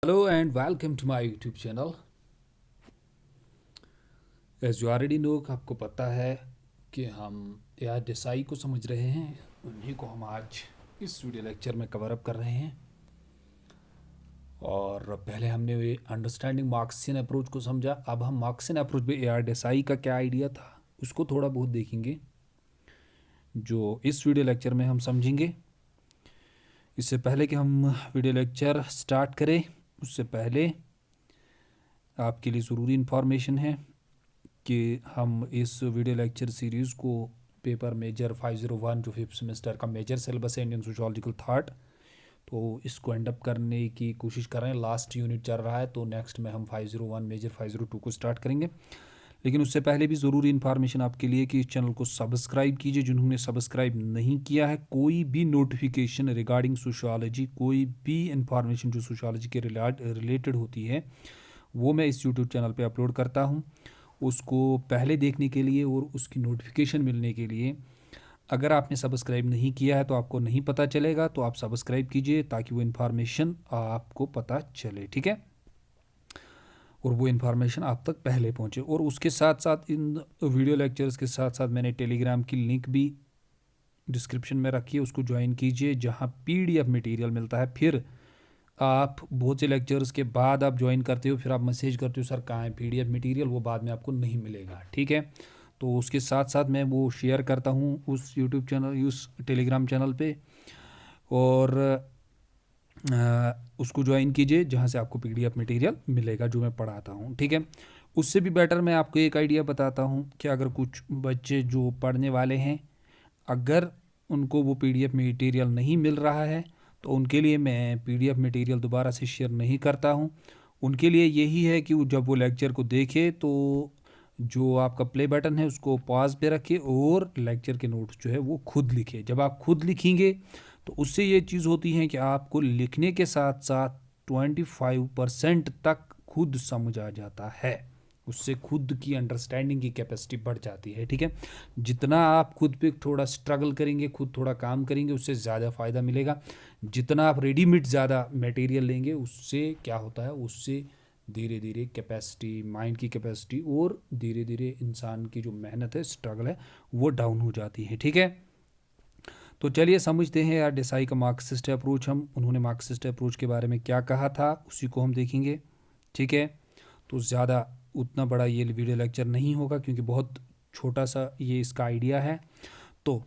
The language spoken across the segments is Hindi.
Hello and welcome to my YouTube channel. As you already know, आपको पता है कि हम या डिसाई को समझ रहे हैं, उन्हीं को हम आज इस वीडियो लेक्चर में कवर अप कर रहे हैं। और पहले हमने अंडरस्टैंडिंग मार्क्सियन अप्रोच को समझा। अब हम मार्क्सियन अप्रोच में ए आर डिसाई का क्या आइडिया था उसको थोड़ा बहुत देखेंगे, जो इस वीडियो लेक्चर में हम समझेंगे। इससे पहले कि हम वीडियो लेक्चर स्टार्ट करें, उससे पहले आपके लिए ज़रूरी इन्फॉर्मेशन है कि हम इस वीडियो लेक्चर सीरीज़ को पेपर मेजर 501 जो 5th सेमेस्टर का मेजर सिलेबस है इंडियन सोशियोलॉजिकल थाट, तो इसको एंड अप करने की कोशिश कर रहे हैं। लास्ट यूनिट चल रहा है, तो नेक्स्ट में हम 501 मेजर 502 को स्टार्ट करेंगे। लेकिन उससे पहले भी ज़रूरी इन्फॉर्मेशन आपके लिए कि इस चैनल को सब्सक्राइब कीजिए। जिन्होंने सब्सक्राइब नहीं किया है, कोई भी नोटिफिकेशन रिगार्डिंग सोशियोलॉजी, कोई भी इन्फॉर्मेशन जो सोशियोलॉजी के रिलेटेड होती है, वो मैं इस यूट्यूब चैनल पे अपलोड करता हूँ। उसको पहले देखने के लिए और उसकी नोटिफिकेशन मिलने के लिए अगर आपने सब्सक्राइब नहीं किया है तो आपको नहीं पता चलेगा, तो आप सब्सक्राइब कीजिए ताकि वो इन्फॉर्मेशन आपको पता चले, ठीक है, और वो इन्फॉर्मेशन आप तक पहले पहुँचे। और उसके साथ साथ इन वीडियो लेक्चर्स के साथ साथ मैंने टेलीग्राम की लिंक भी डिस्क्रिप्शन में रखी है, उसको ज्वाइन कीजिए, जहाँ PDF मटेरियल मिलता है। फिर आप बहुत से लेक्चर्स के बाद आप ज्वाइन करते हो, फिर आप मैसेज करते हो सर कहाँ है PDF मटेरियल, वो बाद में आपको नहीं मिलेगा, ठीक है। तो उसके साथ साथ मैं वो शेयर करता हूँ उस यूट्यूब चैनल, उस टेलीग्राम चैनल पे, और उसको ज्वाइन कीजिए जहाँ से आपको PDF मटेरियल मिलेगा जो मैं पढ़ाता हूँ, ठीक है। उससे भी बेटर मैं आपको एक आइडिया बताता हूँ कि अगर कुछ बच्चे जो पढ़ने वाले हैं, अगर उनको वो PDF मटेरियल नहीं मिल रहा है, तो उनके लिए मैं PDF मटेरियल दोबारा से शेयर नहीं करता हूँ। उनके लिए यही है कि जब वो लेक्चर को देखे तो जो आपका प्ले बटन है उसको पॉज पे रखे और लेक्चर के नोट्स जो है वो खुद लिखे। जब आप खुद लिखेंगे तो उससे ये चीज़ होती है कि आपको लिखने के साथ साथ 25% तक खुद समझ आ जाता है। उससे खुद की अंडरस्टैंडिंग की कैपेसिटी बढ़ जाती है, ठीक है। जितना आप खुद पे थोड़ा स्ट्रगल करेंगे, खुद थोड़ा काम करेंगे, उससे ज़्यादा फ़ायदा मिलेगा। जितना आप रेडीमेड ज़्यादा मटेरियल लेंगे, उससे क्या होता है, उससे धीरे धीरे कैपेसिटी, माइंड की कैपेसिटी और धीरे धीरे इंसान की जो मेहनत है, स्ट्रगल है, वो डाउन हो जाती है, ठीक है। तो चलिए समझते हैं यार डिसाई का मार्क्सिस्ट अप्रोच। हम उन्होंने मार्क्सिस्ट अप्रोच के बारे में क्या कहा था उसी को हम देखेंगे, ठीक है। तो ज़्यादा उतना बड़ा ये वीडियो लेक्चर नहीं होगा क्योंकि बहुत छोटा सा ये इसका आइडिया है। तो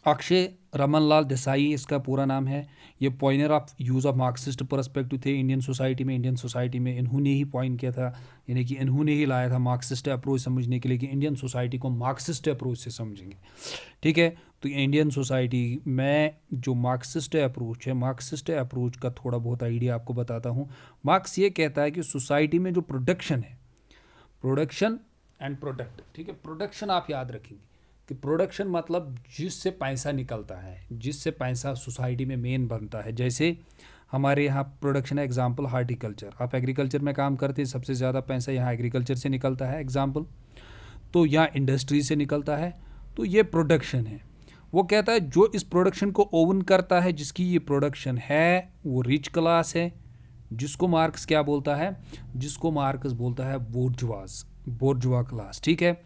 अक्षय रमनलाल देसाई इसका पूरा नाम है। ये pioneer of use of Marxist perspective थे इंडियन सोसाइटी में इन्होंने ही पॉइंट किया था, यानी कि इन्होंने ही लाया था मार्क्सिस्ट अप्रोच समझने के लिए कि इंडियन सोसाइटी को मार्क्सिस्ट अप्रोच से समझेंगे, ठीक है। तो इंडियन सोसाइटी में जो मार्क्सिस्ट अप्रोच का थोड़ा बहुत आइडिया आपको बताता हूँ। मार्क्स ये कहता है कि सोसाइटी में जो प्रोडक्शन है, प्रोडक्शन एंड प्रोडक्ट, ठीक है। प्रोडक्शन आप याद रखेंगे कि प्रोडक्शन मतलब जिससे पैसा निकलता है, जिससे पैसा सोसाइटी में मेन बनता है। जैसे हमारे यहाँ प्रोडक्शन है, एग्जांपल हार्टिकल्चर, आप एग्रीकल्चर में काम करते हैं, सबसे ज़्यादा पैसा यहाँ एग्रीकल्चर से निकलता है एग्जांपल, तो यहाँ इंडस्ट्री से निकलता है, तो ये प्रोडक्शन है। वो कहता है जो इस प्रोडक्शन को ओवन करता है, जिसकी ये प्रोडक्शन है, वो रिच क्लास है, जिसको मार्क्स क्या बोलता है, जिसको मार्क्स बोलता है बोर्जुआ क्लास, ठीक है।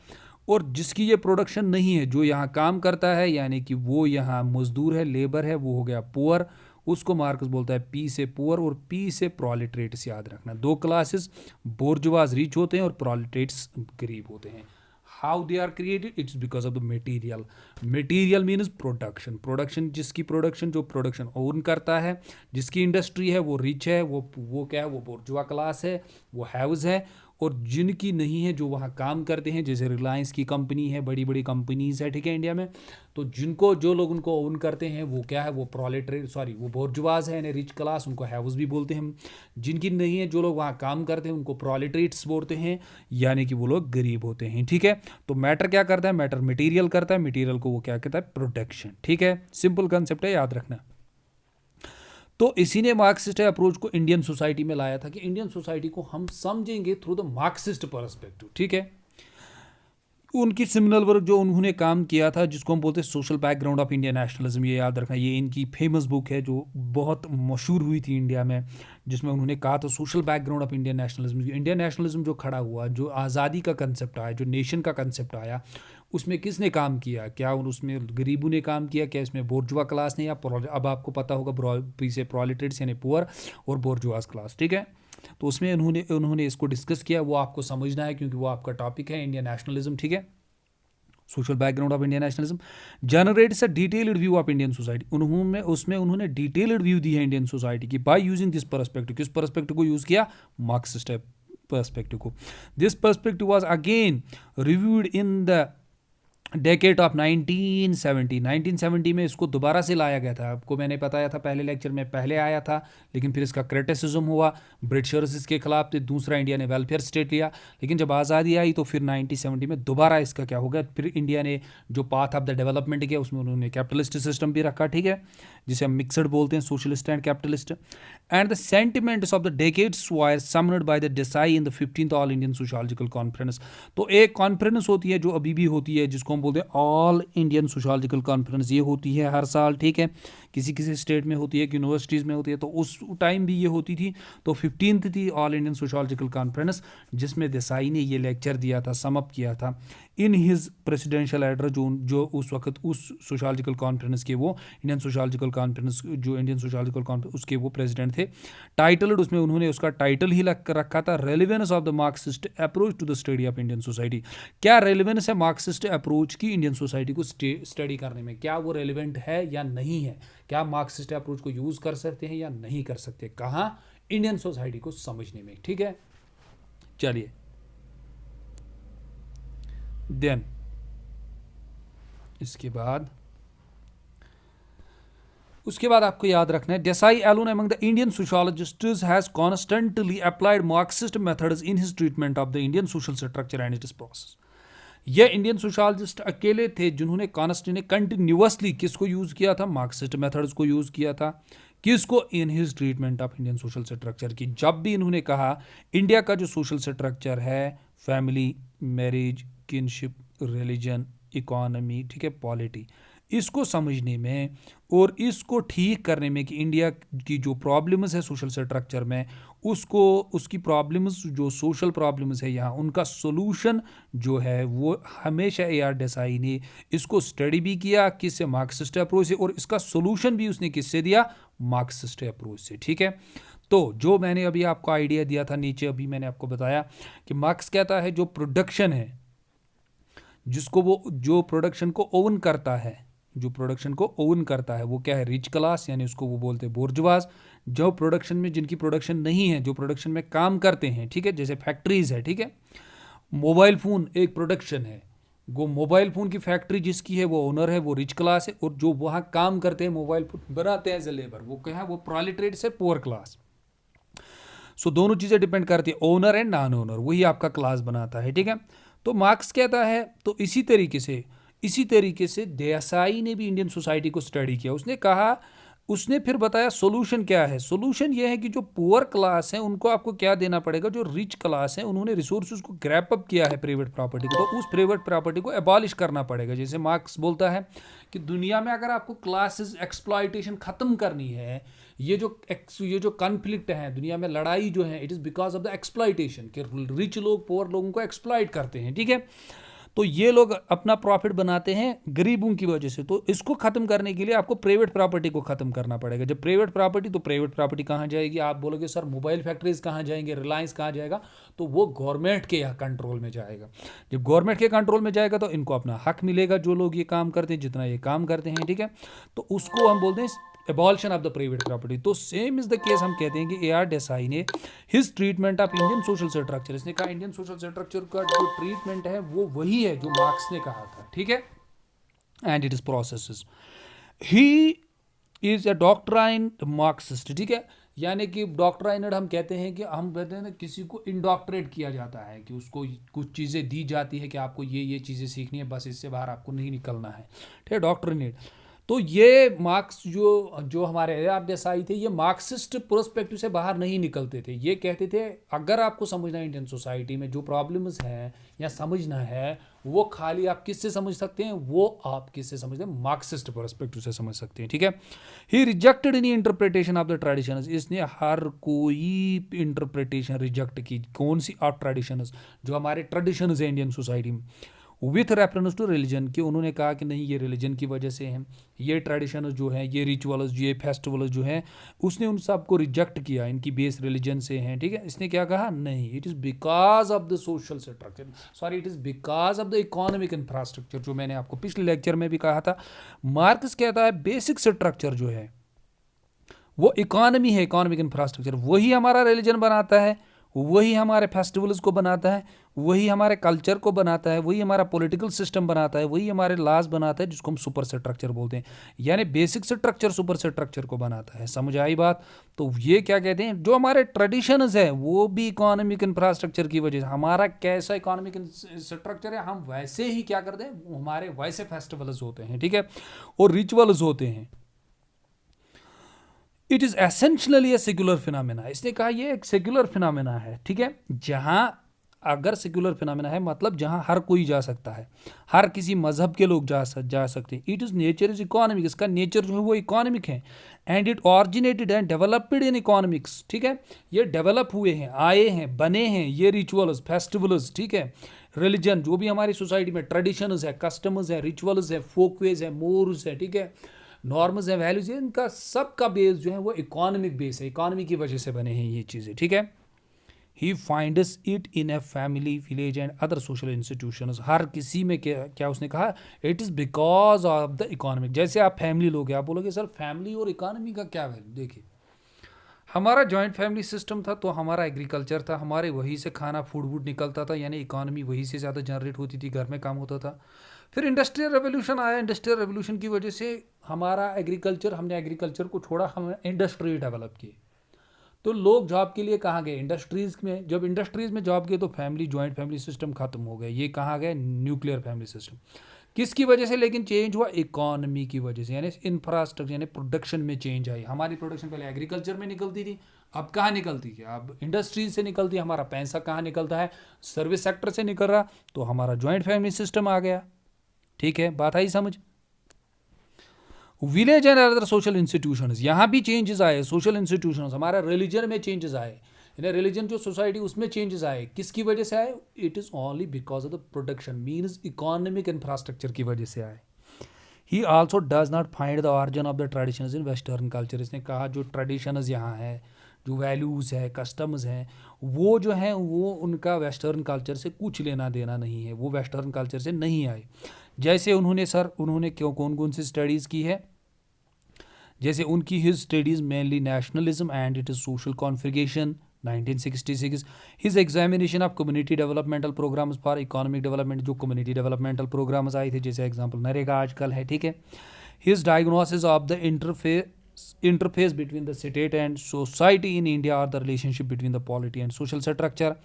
और जिसकी ये प्रोडक्शन नहीं है, जो यहाँ काम करता है, यानी कि वो यहाँ मजदूर है, लेबर है, वो हो गया पुअर, उसको मार्क्स बोलता है P से पुअर और P से प्रोलेटरेट्स। याद रखना, दो क्लासेस, बोर्जुआज रिच होते हैं और प्रोलेटरेट्स गरीब होते हैं। How they are created, it's because of the material means production जिसकी प्रोडक्शन, जो प्रोडक्शन ओन करता है, जिसकी इंडस्ट्री है, वो रिच है, वो क्या है, वो बोर्जुआ क्लास है, वो हैव्स है। और जिनकी नहीं है, जो वहाँ काम करते हैं, जैसे रिलायंस की कंपनी है, बड़ी बड़ी कंपनीज है, ठीक है, इंडिया में, तो जो लोग उनको ओन करते हैं, वो क्या है, वो वो बोर्जुआज है, यानी रिच क्लास, उनको हैव्स भी बोलते हैं हम। जिनकी नहीं है, जो लोग वहाँ काम करते हैं, उनको प्रोलेटरेट्स बोलते हैं, यानी कि वो लोग गरीब होते हैं, ठीक है। तो मैटर क्या करता है, मैटर मटेरियल करता है, मटेरियल को वो क्या कहता है, प्रोडक्शन, ठीक है। सिंपल कंसेप्ट है, याद रखना। तो इसी ने मार्क्सिस्ट अप्रोच को इंडियन सोसाइटी में लाया था कि इंडियन सोसाइटी को हम समझेंगे थ्रू द मार्क्सिस्ट पर्सपेक्टिव, ठीक है। उनकी सिमिनल वर्क जो उन्होंने काम किया था, जिसको हम बोलते हैं social background of Indian nationalism, ये याद रखना, ये इनकी फेमस बुक है जो बहुत मशहूर हुई थी इंडिया में, जिसमें उन्होंने कहा था social background of Indian nationalism. Indian nationalism जो खड़ा हुआ, जो आज़ादी का कंसेप्ट आया, जो नेशन का कंसेप्ट आया, उसमें किसने काम किया? क्या उसमें गरीबों ने काम किया? क्या इसमें बोर्जुआ क्लास ने? या अब आपको पता होगा पीछे प्रोलेटेरियट्स यानी पुअर और बोर्जुआस क्लास, ठीक है। तो उसमें उन्होंने इसको डिस्कस किया, वो आपको समझना है क्योंकि वो आपका टॉपिक है इंडियन नेशनलिज्म, ठीक है। Social background of Indian nationalism generates a detailed view of Indian society. उन्होंने डिटेल्ड व्यू दी है इंडियन सोसाइटी की बाय यूजिंग दिस पर्सपेक्टिव। किस पर्सपेक्टिव को यूज़ किया? मार्क्सिस्ट पर्सपेक्टिव को। This perspective was again reviewed in the decade of 1970 में इसको दोबारा से लाया गया था। आपको मैंने बताया था पहले लेक्चर में, पहले आया था लेकिन फिर इसका क्रिटिसिज्म हुआ, ब्रिटिशर्स इसके खिलाफ थे, दूसरा इंडिया ने वेलफेयर स्टेट लिया, लेकिन जब आज़ादी आई तो फिर 1970 में दोबारा इसका क्या हो गया, फिर इंडिया ने जो पाथ ऑफ द डेवलपमेंट किया उसमें उन्होंने कैपिटलिस्ट सिस्टम भी रखा, ठीक है, जिसे हम मिक्सड बोलते हैं, socialist and capitalist. And the sentiments of the decades were summoned by the Desai in the 15th all Indian sociological conference. तो एक कॉन्फ्रेंस होती है जो अभी भी होती है, जिसको हम बोलते हैं ऑल इंडियन सोशियोलॉजिकल कॉन्फ्रेंस। ये होती है हर साल, ठीक है, किसी किसी स्टेट में होती है, यूनिवर्सिटीज़ में होती है, तो उस टाइम भी ये होती थी। तो 15th थी ऑल इंडियन सोशियोलॉजिकल कॉन्फ्रेंस, जिसमें देसाई ने ये लेक्चर दिया था, समअप किया था इन हिज प्रेसिडेंशियल एड्रेस, जो उस वक्त उस सोशियोलॉजिकल कॉन्फ्रेंस के वो इंडियन सोशियोलॉजिकल कॉन्फ्रेंस, जो इंडियन सोशियोलॉजिकल कॉन्फ्रेंस उसके वो प्रेसिडेंट थे। टाइटल्ड, उसमें उन्होंने उसका टाइटल ही रखा था relevance of the Marxist approach to the study of Indian society. क्या रेलेवेंस है मार्क्सिस्ट अप्रोच की इंडियन सोसाइटी को स्टडी करने में? क्या वो रेलिवेंट है या नहीं है? क्या मार्क्सिस्ट अप्रोच को यूज़ कर सकते हैं या नहीं कर सकते? कहाँ? इंडियन सोसाइटी को समझने में, ठीक है। चलिए देन उसके बाद आपको याद रखना है, Desai alone among the Indian sociologists has constantly applied Marxist methods in his treatment of the Indian social structure and its process. ये इंडियन सोशियोलॉजिस्ट अकेले थे जिन्होंने कंटिन्यूअसली किसको यूज़ किया था? मार्क्सिस्ट मेथड्स को यूज़ किया था। किसको? इन his treatment of Indian social structure की। जब भी इन्होंने कहा इंडिया का जो सोशल स्ट्रक्चर है, family, marriage, kinship, religion, economy, ठीक है, पॉलिटी, इसको समझने में और इसको ठीक करने में कि इंडिया की जो प्रॉब्लम्स है सोशल स्ट्रक्चर में, उसकी प्रॉब्लम्स, जो सोशल प्रॉब्लम्स है यहाँ, उनका सोल्यूशन जो है वो हमेशा ए.आर. देसाई ने इसको स्टडी भी किया, किससे? मार्क्सिस्ट अप्रोच से, और इसका सोल्यूशन भी उसने किससे दिया? मार्क्सिस्ट अप्रोच से, ठीक है। तो जो मैंने अभी आपको आइडिया दिया था नीचे, अभी मैंने आपको बताया कि मार्क्स कहता है जो प्रोडक्शन है, जिसको वो जो प्रोडक्शन को ओन करता है, जो प्रोडक्शन को ओन करता है वो क्या है? रिच क्लास, यानी उसको वो बोलते हैं बोर्जवास। जो प्रोडक्शन में, जिनकी प्रोडक्शन नहीं है, जो प्रोडक्शन में काम करते हैं, ठीक है, जैसे फैक्ट्रीज है, ठीक है, मोबाइल फ़ोन एक प्रोडक्शन है, वो मोबाइल फ़ोन की फैक्ट्री जिसकी है वो ओनर है, वो रिच क्लास है, और जो वहाँ काम करते हैं, मोबाइल फ़ोन बनाते हैं एज ए लेबर, वो क्या है? वो प्रोलेटेरिएट से पुअर क्लास। सो दोनों चीज़ें डिपेंड करती है, ओनर एंड नॉन ओनर, वही आपका क्लास बनाता है, ठीक है। तो मार्क्स कहता है, तो इसी तरीके से देसाई ने भी इंडियन सोसाइटी को स्टडी किया। उसने कहा, उसने फिर बताया सोल्यूशन क्या है। सोल्यूशन ये है कि जो पुअर क्लास है उनको आपको क्या देना पड़ेगा? जो रिच क्लास है उन्होंने रिसोर्सेज को ग्रैप अप किया है प्राइवेट प्रॉपर्टी को, तो उस प्राइवेट प्रॉपर्टी को एबॉलिश करना पड़ेगा। जैसे मार्क्स बोलता है कि दुनिया में अगर आपको क्लासेस एक्सप्लॉयटेशन ख़त्म करनी है, ये जो कॉन्फ्लिक्ट है दुनिया में, लड़ाई जो है, it is because of the exploitation, कि रिच लोग पुअर लोगों को एक्सप्लॉयट करते हैं, ठीक है। तो ये लोग अपना प्रॉफिट बनाते हैं गरीबों की वजह से। तो इसको ख़त्म करने के लिए आपको प्राइवेट प्रॉपर्टी को ख़त्म करना पड़ेगा। जब प्राइवेट प्रॉपर्टी, तो प्राइवेट प्रॉपर्टी कहाँ जाएगी? आप बोलोगे सर मोबाइल फैक्ट्रीज कहाँ जाएंगे, रिलायंस कहाँ जाएगा? तो वो गवर्नमेंट के कंट्रोल में जाएगा। जब गवर्नमेंट के कंट्रोल में जाएगा तो इनको अपना हक मिलेगा, जो लोग ये काम करते हैं, जितना ये काम करते हैं, ठीक है। तो उसको हम बोलते हैं abolition of the private property. तो सेम इज द केस, हम कहते हैं कि ए.आर. देसाई ने his treatment of Indian social structure, इसने कहा इंडियन सोशल स्ट्रक्चर का जो ट्रीटमेंट है वो वही है जो मार्क्स ने कहा था, ठीक है, and it is processes. He is a doctrine Marxist, ठीक है, यानी कि डॉक्ट्राइनड हम कहते हैं कि हम कहते हैं ना, किसी को इंडॉक्ट्रेट किया जाता है, कि उसको कुछ चीज़ें दी जाती है कि आपको ये चीज़ें सीखनी है, बस इससे बाहर आपको नहीं निकलना है, ठीक है, डॉक्ट्रिनेट। तो ये मार्क्स जो जो हमारे AR देसाई थे, ये मार्क्सिस्ट प्रोस्पेक्टिव से बाहर नहीं निकलते थे। ये कहते थे अगर आपको समझना है इंडियन सोसाइटी में जो प्रॉब्लम्स हैं या समझना है, वो खाली आप किससे समझ सकते हैं, वो आप किससे समझते हैं, मार्क्सिस्ट प्रोस्पेक्टिव से समझ सकते हैं, ठीक है। He rejected any interpretation of the traditions, इसने हर कोई इंटरप्रिटेशन रिजेक्ट की। कौन सी? ऑफ ट्रेडिशंस, जो हमारे ट्रेडिशंस है इंडियन सोसाइटी में, विथ रेफरेंस टू रिलीजन, कि उन्होंने कहा कि नहीं ये रिलीजन की वजह से हैं, ये ट्रेडिशन जो है, ये रिचुअल्स, ये फेस्टिवल्स जो हैं, उसने उन सबको रिजेक्ट किया, इनकी बेस रिलीजन से हैं, ठीक है। इसने क्या कहा? नहीं, it is because of the social structure, sorry, it is because of the economic infrastructure, जो मैंने आपको पिछले लेक्चर में भी कहा था। मार्क्स कहता है बेसिक स्ट्रक्चर जो है वो इकोनॉमी है, इकोनॉमिक इंफ्रास्ट्रक्चर, वही हमारा रिलीजन बनाता है, वही हमारे फेस्टिवल्स को बनाता है, वही हमारे कल्चर को बनाता है, वही हमारा पॉलिटिकल सिस्टम बनाता है, वही हमारे लॉज बनाता है, जिसको हम सुपर स्ट्रक्चर बोलते हैं। यानी बेसिक स्ट्रक्चर सुपर स्ट्रक्चर को बनाता है। समझ आई बात? तो ये क्या कहते हैं, जो हमारे ट्रेडिशंस है वो भी इकोनॉमिक इंफ्रास्ट्रक्चर की वजह से, हमारा कैसा इकोनॉमिक स्ट्रक्चर है, हम वैसे ही क्या करते हैं, हमारे वैसे फेस्टिवल्स होते हैं, ठीक है, और रिचुअल्स होते हैं। It is essentially A secular phenomena, इसने कहा ये एक सेक्युलर फिनोमेना है, ठीक है। जहाँ अगर सेक्युलर फिनोमेना है मतलब जहाँ हर कोई जा सकता है, हर किसी मजहब के लोग जा सकते हैं। It is nature is economic, इसका नेचर जो है वो इकोनॉमिक है। And it originated and developed in economics, ठीक है। ये डेवलप हुए हैं, आए हैं, बने हैं ये रिचुअल्स, फेस्टिवल्स, ठीक है, रिलीजन, जो भी हमारी सोसाइटी में ट्रेडिशंस है, कस्टम्स है, रिचुअल्स है, फोकवेज है, मोर्स है, ठीक है, नॉर्म्स है, वैल्यूज है, इनका सबका बेस जो है वो इकोनॉमिक बेस है, इकोनॉमी की वजह से बने हैं ये चीज़ें, ठीक है। He finds it in a family, village and other social institutions, हर किसी में क्या उसने कहा, it is because of the economic. जैसे आप फैमिली लोगे, आप बोलोगे सर फैमिली और इकोनॉमी का क्या वैल्यू? देखिए, हमारा जॉइंट फैमिली सिस्टम था तो हमारा एग्रीकल्चर था, हमारे वहीं से खाना फूड वूड निकलता था, यानी इकोनॉमी वहीं से ज़्यादा जनरेट होती थी, घर में काम होता था। फिर इंडस्ट्रियल रेवोल्यूशन आया, इंडस्ट्रियल रेवोल्यूशन की वजह से हमारा एग्रीकल्चर, हमने एग्रीकल्चर को छोड़ा, हमने इंडस्ट्री डेवलप की। तो लोग जॉब के लिए कहाँ गए? इंडस्ट्रीज़ में। जब इंडस्ट्रीज़ में जॉब किए तो फैमिली, जॉइंट फैमिली सिस्टम खत्म हो गया, ये कहाँ गए? Nuclear family system. किसकी वजह से लेकिन चेंज हुआ? इकोनॉमी की वजह से, यानी इंफ्रास्ट्रक्चर, यानी प्रोडक्शन में चेंज आई। हमारी प्रोडक्शन पहले एग्रीकल्चर में निकलती थी, अब कहाँ निकलती है? अब इंडस्ट्रीज से निकलती है। हमारा पैसा कहाँ निकलता है? सर्विस सेक्टर से निकल रहा, तो हमारा जॉइंट फैमिली सिस्टम आ गया, ठीक है, बात आई समझ। Village and other social institutions, यहाँ भी चेंजेस आए, सोशल इंस्टीट्यूशंस, हमारा रिलीजन में चेंजेस आए, यानी रिलीजन जो सोसाइटी उसमें चेंजेस आए, किसकी वजह से आए? It is only because of the production, means economic infrastructure की वजह से आए। ही also does not find the origin of the traditions in western culture, इसने कहा जो ट्रेडिशंस यहाँ है, जो वैल्यूज़ है, कस्टम्स हैं, वो जो हैं वो उनका वेस्टर्न कल्चर से कुछ लेना देना नहीं है, वो वेस्टर्न कल्चर से नहीं आए। जैसे उन्होंने क्यों कौन कौन सी स्टडीज़ की है? जैसे उनकी his studies mainly nationalism and it is social configuration 1966, his examination of community developmental programs for economic development, जो कम्युनिटी डेवलपमेंटल प्रोग्राम्स आए थे, जैसे एग्जांपल नरेगा आजकल है, ठीक है। His diagnosis of the interface between the state and society in India और the relationship between the polity and social structure,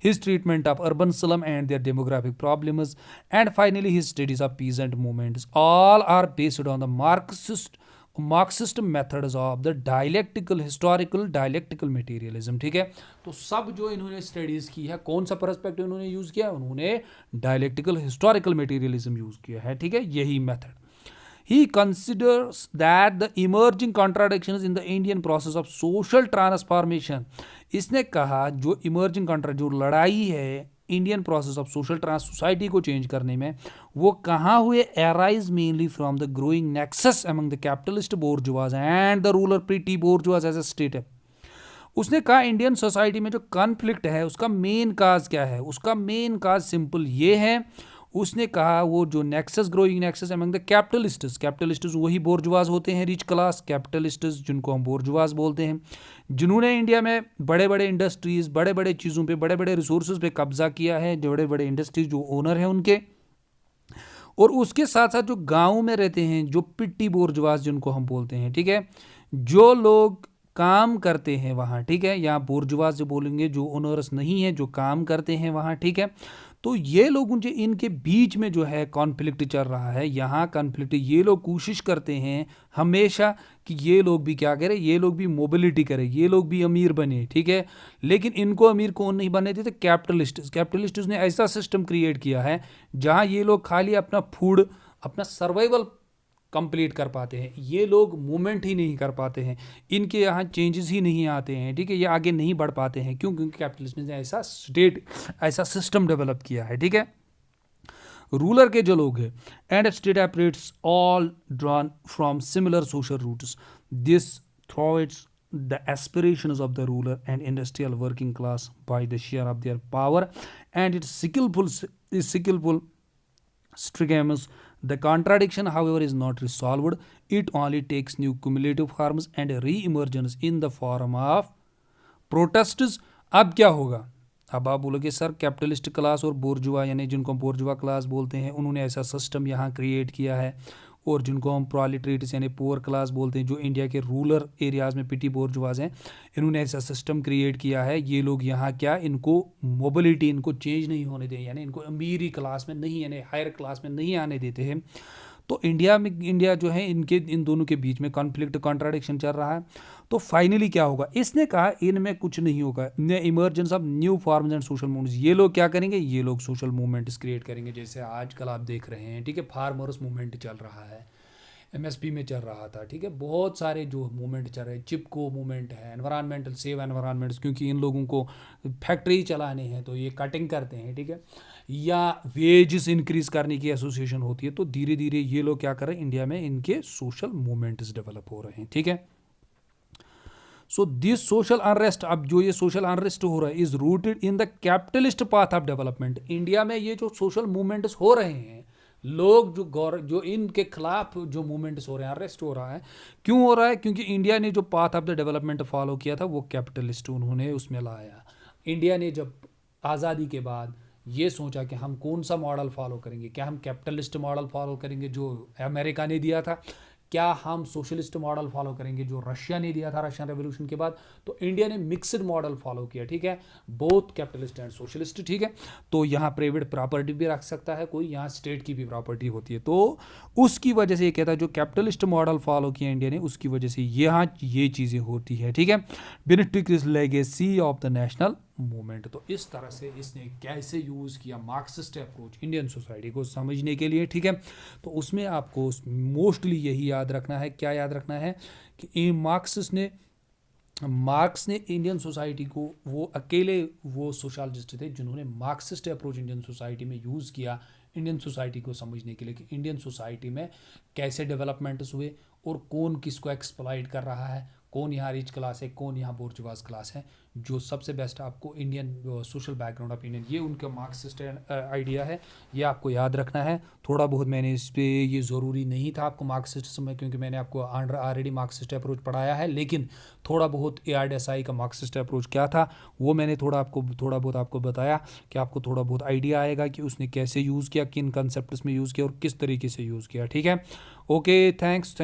his treatment of urban slum and their demographic problems, and finally his studies of peasant movements, all are based on the Marxist methods of the historical dialectical materialism, ठीक है। तो सब जो इन्होंने स्टडीज़ की है, कौन सा परस्पेक्टिव इन्होंने यूज़ किया? उन्होंने डायलेक्टिकल हिस्टोरिकल मटेरियलिज्म यूज़ किया है, ठीक है, यही method. He considers that the emerging contradictions in the Indian process of social transformation, इसने कहा जो इमर्जिंग जो लड़ाई है Indian process of social society को चेंज करने में, वो कहाँ हुए? Arise mainly from the growing nexus among the capitalist bourgeoisie and the rural petty bourgeoisie as a state है। उसने कहा इंडियन सोसाइटी में जो कॉन्फ्लिक्ट है उसका मेन काज क्या है? उसका मेन काज सिंपल ये है, उसने कहा वो जो nexus, growing nexus among the capitalists वही बोर्जुआज होते हैं, रिच क्लास कैपिटलिस्ट्स जिनको हम बोर्जुआज बोलते हैं, जिन्होंने इंडिया में बड़े बड़े इंडस्ट्रीज़, बड़े बड़े चीज़ों पे, बड़े बड़े रिसोर्सेज पे कब्जा किया है, जो बड़े बड़े इंडस्ट्रीज जो ओनर हैं उनके। और उसके साथ साथ जो गाँव में रहते हैं, जो पिट्टी बोर्जुआज जिनको हम बोलते हैं, ठीक है, जो लोग काम करते हैं वहाँ, ठीक है, यहाँ बोर्जुआज जो बोलेंगे जो ओनर्स नहीं है, जो काम करते हैं वहाँ, ठीक है। तो ये लोग जो इनके बीच में जो है कॉन्फ्लिक्ट चल रहा है, यहाँ कॉन्फ्लिक्ट, ये लोग कोशिश करते हैं हमेशा कि ये लोग भी क्या करें, ये लोग भी मोबिलिटी करें, ये लोग भी अमीर बने, ठीक है। लेकिन इनको अमीर कौन नहीं बनने देते? कैपिटलिस्ट ने ऐसा सिस्टम क्रिएट किया है जहाँ ये लोग खाली अपना फूड, अपना सर्वाइवल कंप्लीट कर पाते हैं, ये लोग मूवमेंट ही नहीं कर पाते हैं, इनके यहाँ चेंजेस ही नहीं आते हैं, ठीक है, ये आगे नहीं बढ़ पाते हैं। क्यों? क्योंकि कैपिटलिस्ट ने ऐसा सिस्टम डेवलप किया है, ठीक है। रूलर के जो लोग हैं, and state operates all drawn from similar social roots, this thwarts the aspirations of the ruler and industrial working class by the share of their power and its skillful stratagems. The contradiction, however, is not resolved. It only takes new cumulative forms and re-emergence in the form of protests. अब क्या होगा? अब आप बोलोगे सर कैपिटलिस्ट क्लास और बोर्जुआ, यानी जिनको हम बोर्जुआ क्लास बोलते हैं, उन्होंने ऐसा सिस्टम यहाँ क्रिएट किया है, और जिनको हम प्रोलेटरीट्स यानी पुअर क्लास बोलते हैं, जो इंडिया के रूरल एरियाज़ में पिटी बोर्जुआज हैं, इन्होंने ऐसा सिस्टम क्रिएट किया है। ये लोग यहाँ क्या, इनको मोबिलिटी, इनको चेंज नहीं होने दें, यानी इनको अमीरी क्लास में नहीं, यानी हायर क्लास में नहीं आने देते हैं। तो इंडिया जो है, इन दोनों के बीच में कॉन्फ्लिक्ट, कॉन्ट्राडिक्शन चल रहा है। तो फाइनली क्या होगा? इसने कहा इनमें कुछ नहीं होगा, emergence of new forms and social movements. ये लोग क्या करेंगे? ये लोग सोशल मूवमेंट्स क्रिएट करेंगे, जैसे आजकल आप देख रहे हैं, ठीक है, फार्मर्स मूवमेंट चल रहा है, एमएसपी में चल रहा था, ठीक है, बहुत सारे जो मूवमेंट चल रहे हैं, चिपको मूवमेंट है, एनवायरमेंटल सेव एनवायरमेंट्स, क्योंकि इन लोगों को फैक्ट्री चलाने हैं तो ये कटिंग करते हैं, ठीक है, या वेजेस इंक्रीज करने की एसोसिएशन होती है। तो धीरे धीरे ये लोग क्या कर रहे हैं, इंडिया में इनके सोशल मूवमेंट्स डेवलप हो रहे हैं, ठीक है। सो दिस सोशल अनरेस्ट, अब जो ये सोशल अनरेस्ट हो रहा है, is rooted in the capitalist path of development. India में ये जो सोशल मूवमेंट्स हो रहे हैं, लोग जो इनके खिलाफ जो मूवमेंट्स हो रहे हैं, अरेस्ट हो रहा है, क्यों हो रहा है? क्योंकि इंडिया ने जो path of the development follow किया था, वो कैपिटलिस्ट उन्होंने उसमें लाया। इंडिया ने जब आज़ादी के बाद ये सोचा कि हम कौन सा मॉडल फॉलो करेंगे, क्या हम कैपिटलिस्ट मॉडल फॉलो करेंगे जो अमेरिका ने दिया था, क्या हम सोशलिस्ट मॉडल फॉलो करेंगे जो रशिया ने दिया था रशियन रेवोल्यूशन के बाद। तो इंडिया ने मिक्सड मॉडल फॉलो किया, ठीक है, बोथ कैपिटलिस्ट एंड सोशलिस्ट, ठीक है। तो यहाँ प्राइवेट प्रॉपर्टी भी रख सकता है कोई, यहाँ स्टेट की भी प्रॉपर्टी होती है। तो उसकी वजह से ये कहता है जो कैपिटलिस्ट मॉडल फॉलो किया इंडिया ने, उसकी वजह से यहाँ ये चीज़ें होती है, ठीक है। Benefit legacy of the national movement. तो इस तरह से इसने कैसे यूज़ किया मार्क्सिस्ट अप्रोच इंडियन सोसाइटी को समझने के लिए, ठीक है। तो उसमें आपको मोस्टली यही याद रखना है, क्या याद रखना है कि मार्क्स ने इंडियन सोसाइटी को, वो अकेले वो सोशलिस्ट थे जिन्होंने मार्क्सिस्ट अप्रोच इंडियन सोसाइटी में यूज़ किया, इंडियन सोसाइटी को समझने के लिए कि इंडियन सोसाइटी में कैसे डेवलपमेंट्स हुए और कौन किसको एक्सप्लॉइट कर रहा है, कौन यहाँ रिच क्लास है, कौन यहाँ बोर्जुआज क्लास है, जो सबसे बेस्ट आपको Indian social background of Indian, ये उनका मार्क्सिस्ट आइडिया है, ये आपको याद रखना है। थोड़ा बहुत मैंने इस पर, ये ज़रूरी नहीं था आपको मार्क्सिस्ट समय, क्योंकि मैंने आपको ऑलरेडी मार्क्सिस्ट अप्रोच पढ़ाया है, लेकिन थोड़ा बहुत ARSI का मार्क्सिस्ट अप्रोच क्या था वो मैंने थोड़ा बहुत आपको बताया कि आपको थोड़ा बहुत आइडिया आएगा कि उसने कैसे यूज़ किया, किन कंसेप्ट्स में यूज़ किया और किस तरीके से यूज़ किया, ठीक है। Okay, thanks.